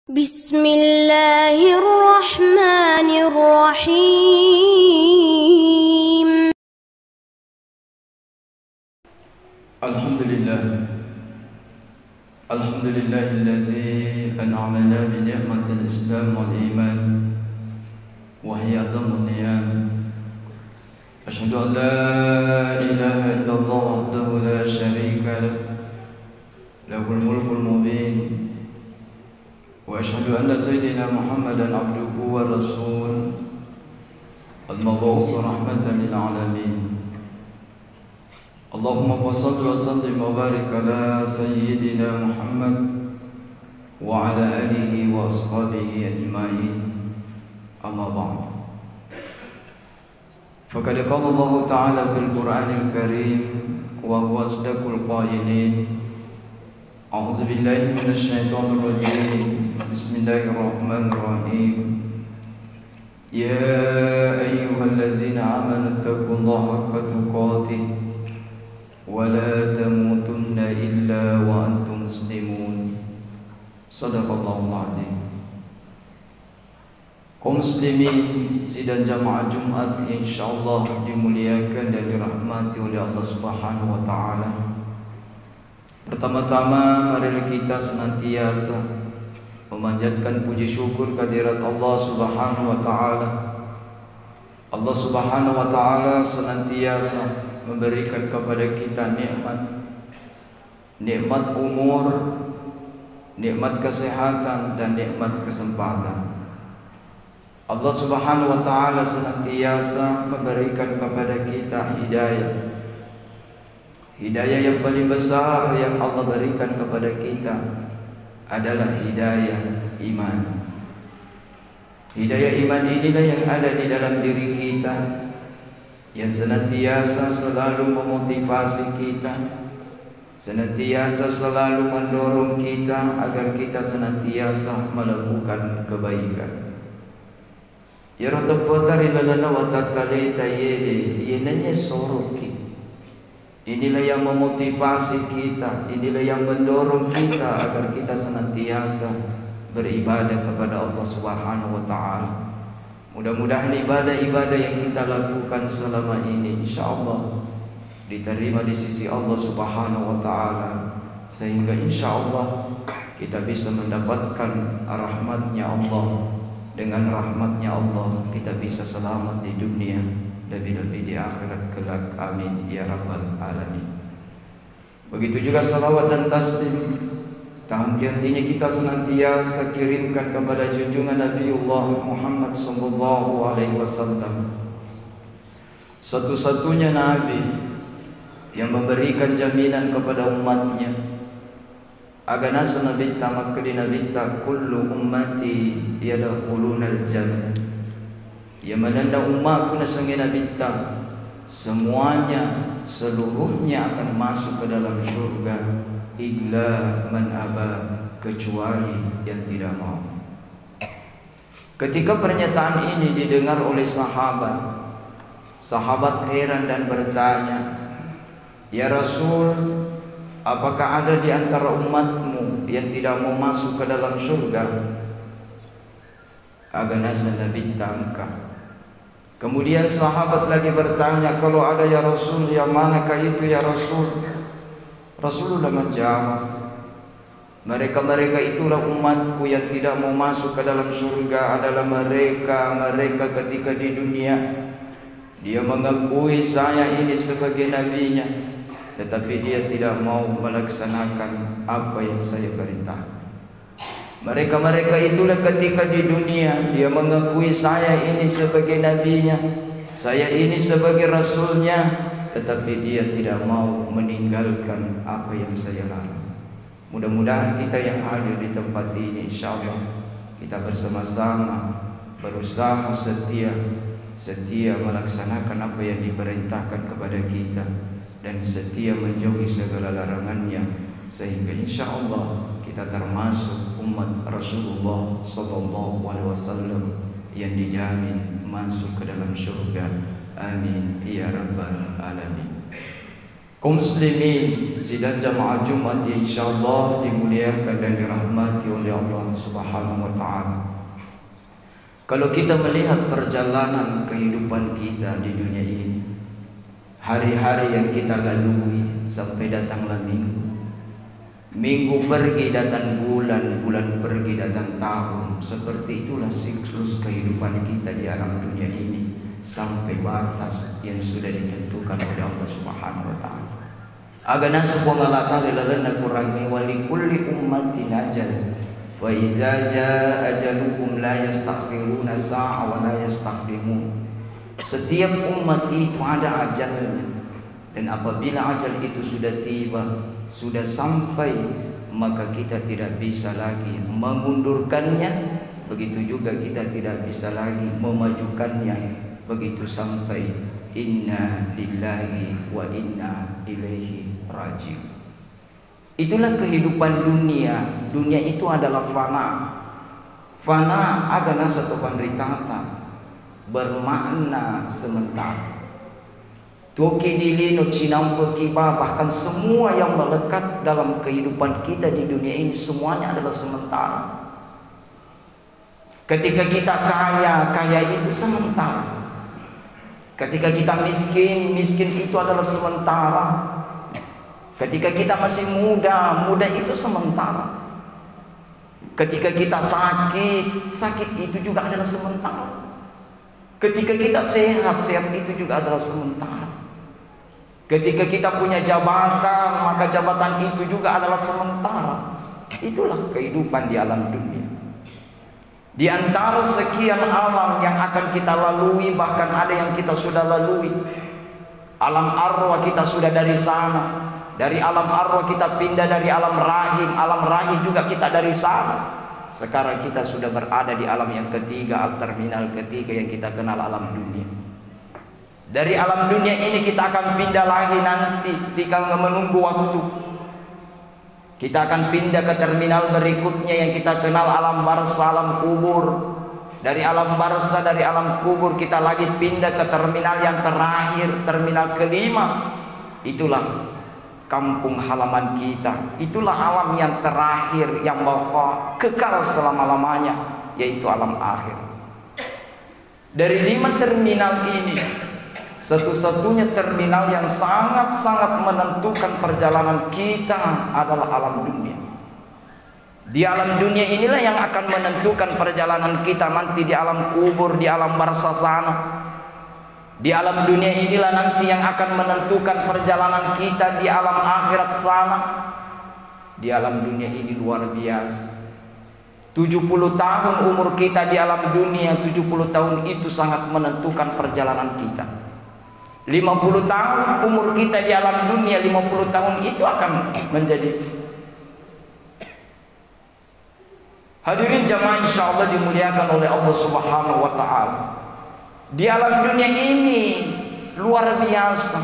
Bismillahirrahmanirrahim. Alhamdulillahillazi an'amana bi ni'matil Islam wal iman wa hiya adammun ni'am. Asyhadu an la ilaha illallah wahdahu la syarika lahu lahul mulkul mubin wa asyhadu anna sayyidina Muhammadan abduhu wa rasul al-mab'uts rahmatan lil alamin. Allahumma shalli wa sallim wa barik ala sayyidina Muhammad wa ala alihi wa ashabihi ajma'in. Amma ba'd. Faqad qala Allah ta'ala fil Qur'anil Karim wa huwa asdaqul qailin. A'udzu billahi minasy syaithanir rajim. Bismillahirrahmanirrahim. Ya ayyuhallazina amanu taqullaha haqqa tuqatih wa la tamutunna illa wa antum muslimun. Shadaqallahul azim. Kaum muslimin sidang jamaah Jumat insyaallah dimuliakan dan dirahmati oleh Allah Subhanahu wa taala. Pertama-tama marilah kita senantiasa memanjatkan puji syukur kehadirat Allah Subhanahu wa taala. Allah Subhanahu wa taala senantiasa memberikan kepada kita nikmat umur, nikmat kesehatan dan nikmat kesempatan. Allah Subhanahu wa taala senantiasa memberikan kepada kita hidayah. Hidayah yang paling besar yang Allah berikan kepada kita adalah hidayah iman. Hidayah iman inilah yang ada di dalam diri kita, yang senantiasa selalu memotivasi kita, senantiasa selalu mendorong kita agar kita senantiasa melakukan kebaikan. Ya ratabbatar ilana wa takalita yede yenanya soroki. Inilah yang memotivasi kita, inilah yang mendorong kita agar kita senantiasa beribadah kepada Allah Subhanahu wa taala. Mudah-mudahan ibadah-ibadah yang kita lakukan selama ini insyaallah diterima di sisi Allah Subhanahu wa taala, sehingga insyaallah kita bisa mendapatkan rahmatnya Allah. Dengan rahmatnya Allah kita bisa selamat di dunia, lebih-lebih di akhirat kelak. Amin ya rabbal alamin. Begitu juga salawat dan taslim tak henti-hentinya kita senantiasa kirimkan kepada junjungan Nabiullah Muhammad sallallahu alaihi wasallam, satu-satunya nabi yang memberikan jaminan kepada umatnya agar nabi tamak di nabi ta kullu ummati yadkhulunal jannah, yang mana umatku nasangin nabi ta semuanya seluruhnya akan masuk ke dalam surga illa man aba, kecuali yang tidak mau. Ketika pernyataan ini didengar oleh sahabat, sahabat heran dan bertanya, "Ya Rasul, apakah ada di antara umatmu yang tidak mau masuk ke dalam surga?" Aganasa Nabi tangka. Kemudian sahabat lagi bertanya, "Kalau ada ya Rasul, yang manakah itu ya Rasul?" Rasulullah menjawab, mereka itulah umatku yang tidak mau masuk ke dalam surga adalah mereka ketika di dunia dia mengakui saya ini sebagai nabinya, tetapi dia tidak mau melaksanakan apa yang saya perintahkan. Mereka itulah ketika di dunia dia mengakui saya ini sebagai nabinya, saya ini sebagai rasulnya, tetapi dia tidak mau meninggalkan apa yang saya larang. Mudah-mudahan kita yang hadir di tempat ini insyaallah kita bersama-sama berusaha setia melaksanakan apa yang diperintahkan kepada kita dan setia menjauhi segala larangannya, sehingga insyaallah kita termasuk umat Rasulullah sallallahu alaihi wasallam yang dijamin masuk ke dalam surga. Amin ya rabbal alamin. Kaum muslimin sidang jamaah Jumat insyaallah dimuliakan dan dirahmati oleh Allah Subhanahu wa taala. Kalau kita melihat perjalanan kehidupan kita di dunia ini, hari-hari yang kita lalui sampai datanglah minggu, minggu pergi datang bulan, bulan pergi datang tahun. Seperti itulah siklus kehidupan kita di alam dunia ini sampai batas yang sudah ditentukan oleh Allah Subhanahu wa taala. Agana subhanahu wa ta'ala lalana kurangi wa likulli ummatin ajal wa iza jaa ajaluhum la yastakhiruna sa'a wa la yastaqdimun. Setiap umat itu ada ajalnya, dan apabila ajal itu sudah tiba, sudah sampai, maka kita tidak bisa lagi mengundurkannya, begitu juga kita tidak bisa lagi memajukannya. Begitu sampai inna lillahi wa inna ilaihi raji'un. Itulah kehidupan dunia. Dunia itu adalah fana. Fana agana satu penderitata, bermakna sementara. Toki dilino cinampo kiba, bahkan semua yang melekat dalam kehidupan kita di dunia ini semuanya adalah sementara. Ketika kita kaya, kaya itu sementara. Ketika kita miskin, miskin itu adalah sementara. Ketika kita masih muda, muda itu sementara. Ketika kita sakit, sakit itu juga adalah sementara. Ketika kita sehat, sehat itu juga adalah sementara. Ketika kita punya jabatan, maka jabatan itu juga adalah sementara. Itulah kehidupan di alam dunia. Di antara sekian alam yang akan kita lalui, bahkan ada yang kita sudah lalui. Alam arwah kita sudah dari sana. Dari alam arwah kita pindah dari alam rahim. Alam rahim juga kita dari sana. Sekarang kita sudah berada di alam yang ketiga, terminal ketiga yang kita kenal alam dunia. Dari alam dunia ini kita akan pindah lagi nanti ketika menunggu waktu. Kita akan pindah ke terminal berikutnya yang kita kenal alam barzah, alam kubur. Dari alam barzah, dari alam kubur kita lagi pindah ke terminal yang terakhir, terminal kelima. Itulah kampung halaman kita. Itulah alam yang terakhir yang bakal kekal selama-lamanya, yaitu alam akhir. Dari 5 terminal ini, satu-satunya terminal yang sangat-sangat menentukan perjalanan kita adalah alam dunia. Di alam dunia inilah yang akan menentukan perjalanan kita nanti di alam kubur, di alam barzah sana. Di alam dunia inilah nanti yang akan menentukan perjalanan kita di alam akhirat sana. Di alam dunia ini luar biasa. 70 tahun umur kita di alam dunia, 70 tahun itu sangat menentukan perjalanan kita. 50 tahun umur kita di alam dunia, 50 tahun itu akan menjadi. Hadirin jamaah insyaallah dimuliakan oleh Allah Subhanahu wa taala. Di alam dunia ini luar biasa.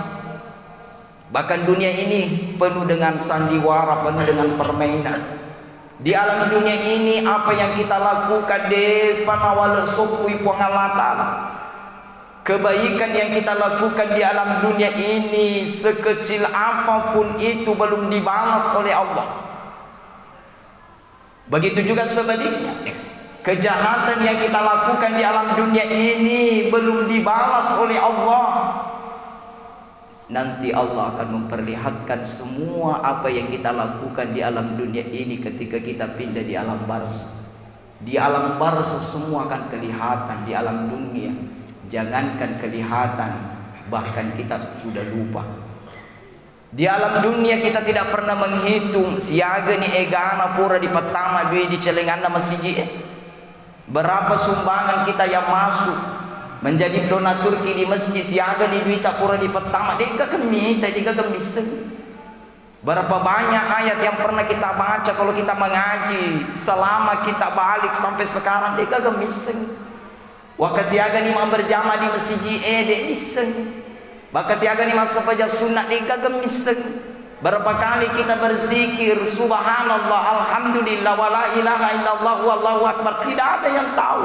Bahkan dunia ini penuh dengan sandiwara, penuh dengan permainan. Di alam dunia ini apa yang kita lakukan di panawala sokui pangalata. Kebaikan yang kita lakukan di alam dunia ini, sekecil apapun itu belum dibalas oleh Allah. Begitu juga sebaliknya, kejahatan yang kita lakukan di alam dunia ini belum dibalas oleh Allah. Nanti Allah akan memperlihatkan semua apa yang kita lakukan di alam dunia ini ketika kita pindah di alam barzah. Di alam barzah semua akan kelihatan. Di alam dunia jangankan kelihatan, bahkan kita sudah lupa. Di alam dunia kita tidak pernah menghitung siaga ni egana pura di pertama duit di celengan masjid. Berapa sumbangan kita yang masuk menjadi donatur di masjid, siaga ni duit pura di pertama deka kemita, deka kemiseng. Berapa banyak ayat yang pernah kita baca kalau kita mengaji selama kita balik sampai sekarang deka kemiseng. Wakasiaga ni berjamaah di masjid dek miseng. Bakasiaga ni masa baca sunnah dek miseng. Berapa kali kita berzikir subhanallah, alhamdulillah, wala ilaha illallah, wallahu akbar. Tidak ada yang tahu.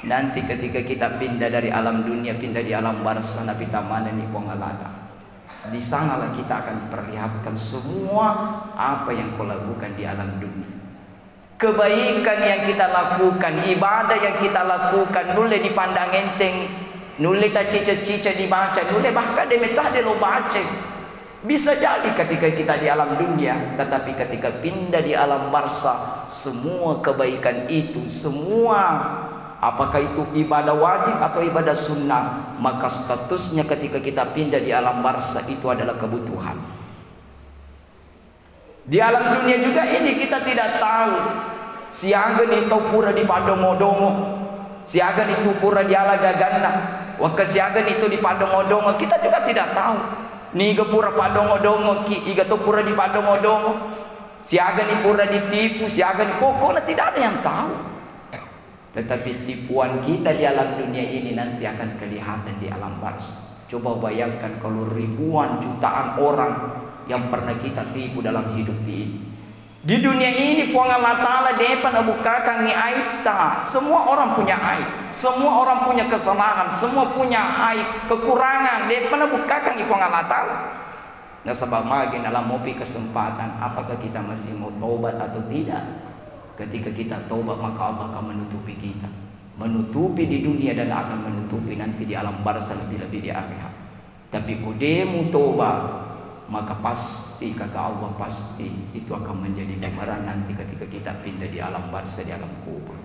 Nanti ketika kita pindah dari alam dunia, pindah di alam barzah, Nabi tamana ni pongalata. Di sanalah kita akan perlihatkan semua apa yang kau lakukan di alam dunia. Kebaikan yang kita lakukan, ibadah yang kita lakukan, nule dipandang enteng, nule tak cica-cica dibaca, nule bahkan demetah de lo baca. Bisa jadi ketika kita di alam dunia, tetapi ketika pindah di alam barzah, semua kebaikan itu, semua apakah itu ibadah wajib atau ibadah sunnah, maka statusnya ketika kita pindah di alam barzah itu adalah kebutuhan. Di alam dunia juga ini kita tidak tahu siagan itu pura di padomodongo, siagan itu pura di ala gaganna, waka siagan itu di padomodongo, kita juga tidak tahu. Niga pura padomodongo ki, iga to pura di padomodongo, siagan ni pura ditipu, siagan ni pokoknya tidak ada yang tahu. Tetapi tipuan kita di alam dunia ini nanti akan kelihatan di alam barzah. Coba bayangkan kalau ribuan jutaan orang yang pernah kita tipu dalam hidup ini. Di dunia ini puang Allah Ta'ala depan abu kakang ni aib tak. Semua orang punya aib, semua orang punya kesalahan, semua punya aib, kekurangan depan abu kakang ni puang Allah Ta'ala. Nah sebab lagi dalam mopi kesempatan, apakah kita masih mau taubat atau tidak? Ketika kita taubat maka Allah akan menutupi kita, menutupi di dunia dan akan menutupi nanti di alam barzah, lebih-lebih di akhirat. Tapi kudemu taubat, maka pasti kata Allah, pasti itu akan menjadi bumerang nanti ketika kita pindah di alam barzah, di alam kubur.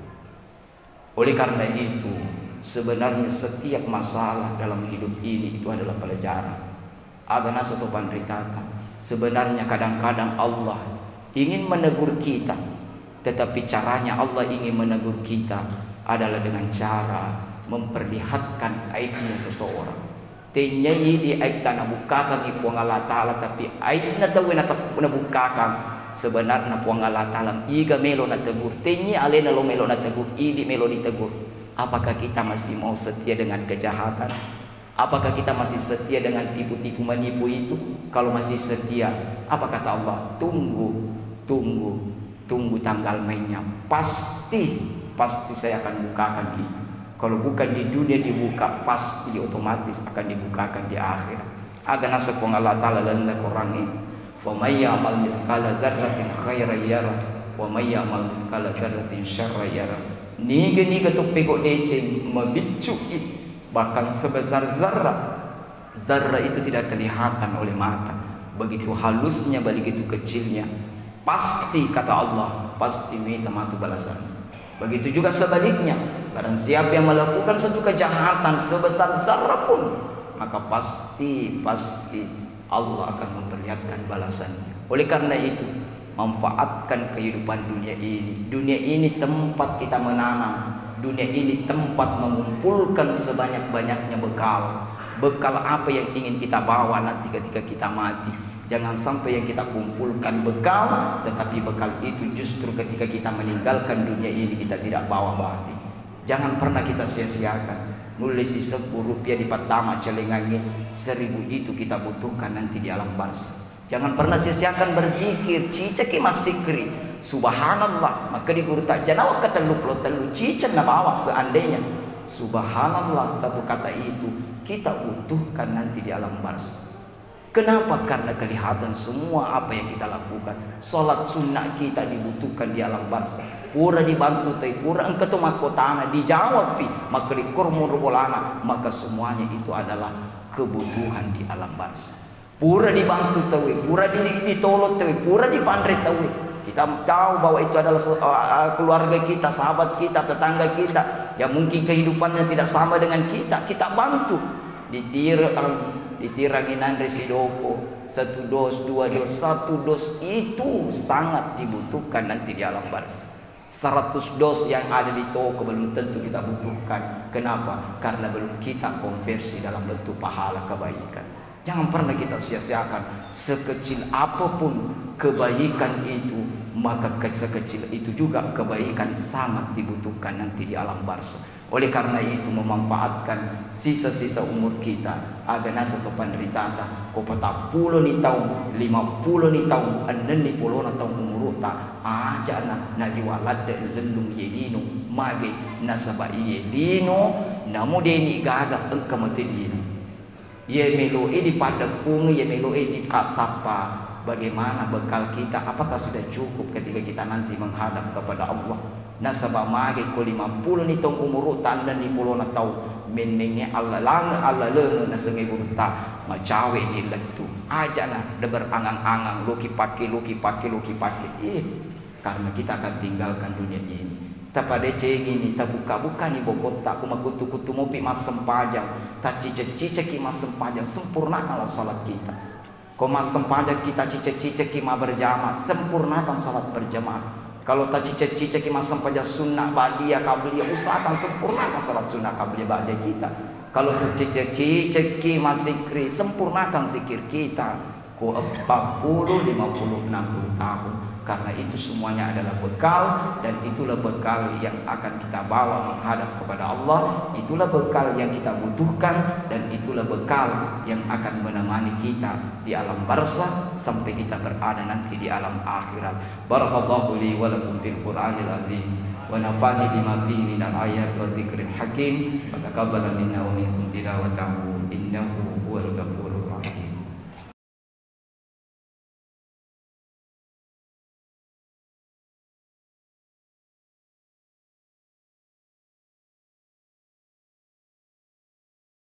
Oleh karena itu sebenarnya setiap masalah dalam hidup ini itu adalah pelajaran. Agana satu pandritata. Sebenarnya kadang-kadang Allah ingin menegur kita, tetapi caranya Allah ingin menegur kita adalah dengan cara memperlihatkan aibnya seseorang. Tenyai di aib tanah bukakan ipuang Allah Ta'ala, tapi aib na tawin na bukakan sebenarnya puang Allah Ta'ala iga melo na tegur, tenyai alena lo melo na tegur, idi melo ditegur. Apakah kita masih mau setia dengan kejahatan? Apakah kita masih setia dengan tipu-tipu menipu itu? Kalau masih setia, apa kata Allah? Tunggu tanggal mainnya. Pasti saya akan bukakan itu. Kalau bukan di dunia dibuka, pasti otomatis akan dibukakan di akhirat. Agana sepong Allah Ta'ala dan Al-Quran, "Faman ya'mal mithqala dzarratin khairan yarah, wa may ya'mal mithqala dzarratin syarran yarah." Niga tu pego deceng membicu bahkan sebesar zarrah. Zarrah itu tidak kelihatan oleh mata. Begitu halusnya, begitu kecilnya. Pasti kata Allah, pasti minta matu balasan. Begitu juga sebaliknya, barang siapa yang melakukan satu kejahatan sebesar zarrah pun, maka pasti Allah akan memperlihatkan balasannya. Oleh karena itu, manfaatkan kehidupan dunia ini. Dunia ini tempat kita menanam, dunia ini tempat mengumpulkan sebanyak-banyaknya bekal. Bekal apa yang ingin kita bawa nanti ketika kita mati. Jangan sampai yang kita kumpulkan bekal, tetapi bekal itu justru ketika kita meninggalkan dunia ini kita tidak bawa mati. Jangan pernah kita sia-siakan. Nulis 10 rupiah di patama celengangnya, 1000 itu kita butuhkan nanti di alam barzah. Jangan pernah sia-siakan berzikir, cica ki masikri, subhanallah. Maka di guru tak janawa kata lu cica na bawa seandainya. Subhanallah, satu kata itu kita butuhkan nanti di alam barzah. Kenapa? Karena kelihatan semua apa yang kita lakukan. Salat sunnah kita dibutuhkan di alam barzah. Pura dibantu tay pura engkau tu makotana dijawab pi maka dikurmur bolana, maka semuanya itu adalah kebutuhan di alam barzah. Pura dibantu tawi, pura ditolong tawi, pura dipandret tawi. Kita tahu bahwa itu adalah keluarga kita, sahabat kita, tetangga kita yang mungkin kehidupannya tidak sama dengan kita. Kita bantu ditiranginan residoko 1 dos 2 dos 1 dos itu sangat dibutuhkan nanti di alam barzah. 100 dos yang ada di toko belum tentu kita butuhkan. Kenapa? Karena belum kita konversi dalam bentuk pahala kebaikan. Jangan pernah kita sia-siakan sekecil apapun kebaikan itu maka sekecil itu juga kebaikan sangat dibutuhkan nanti di alam barzah. Oleh karena itu memanfaatkan sisa-sisa umur kita agar nasa to panderitata ko patapulo ni taong 50 ni taong 60 na taong umuruta aja na diwalad lelung yedino mage nasaba yedino namo deni gaga engka matedino ye melo di padapung ye melo di kasapa. Bagaimana bekal kita? Apakah sudah cukup ketika kita nanti menghadap kepada Allah? Nasabah mage ko 50 nitong umurutan dan 50 na tao menenge Allah lang Allah leungeun nasenge burta macawe ni letu aja na da berangang-angang luki pake karena kita akan tinggalkan dunia ini. Ta pada ceng ini ta buka-buka ni bokota aku makutu-kutu mopi mas sempajang ta cice-cice ki mas sempajang sempurnakanlah salat kita. Kau mas sempajang kita cice-cice ki ma berjamaah sempurnakan salat berjamaah. Kalau tak cice-cice ki mas sempajang sunnah ba'diyah qabliyah usahakan sempurnakan salat sunnah qabliyah ba'diyah kita. Kalau cice-cice ki mas zikir sempurnakan zikir kita. Ko 40, 50, 60 tahun. Karena itu semuanya adalah bekal dan itulah bekal yang akan kita bawa menghadap kepada Allah. Itulah bekal yang kita butuhkan dan itulah bekal yang akan menemani kita di alam barzah sampai kita berada nanti di alam akhirat. Barakallahu li wa lakum fil Qur'anil azim wa nafa'ani bima fihi minal ayati wa zikril hakim wa taqabbala minna wa minkum tilawatahu innahu huwal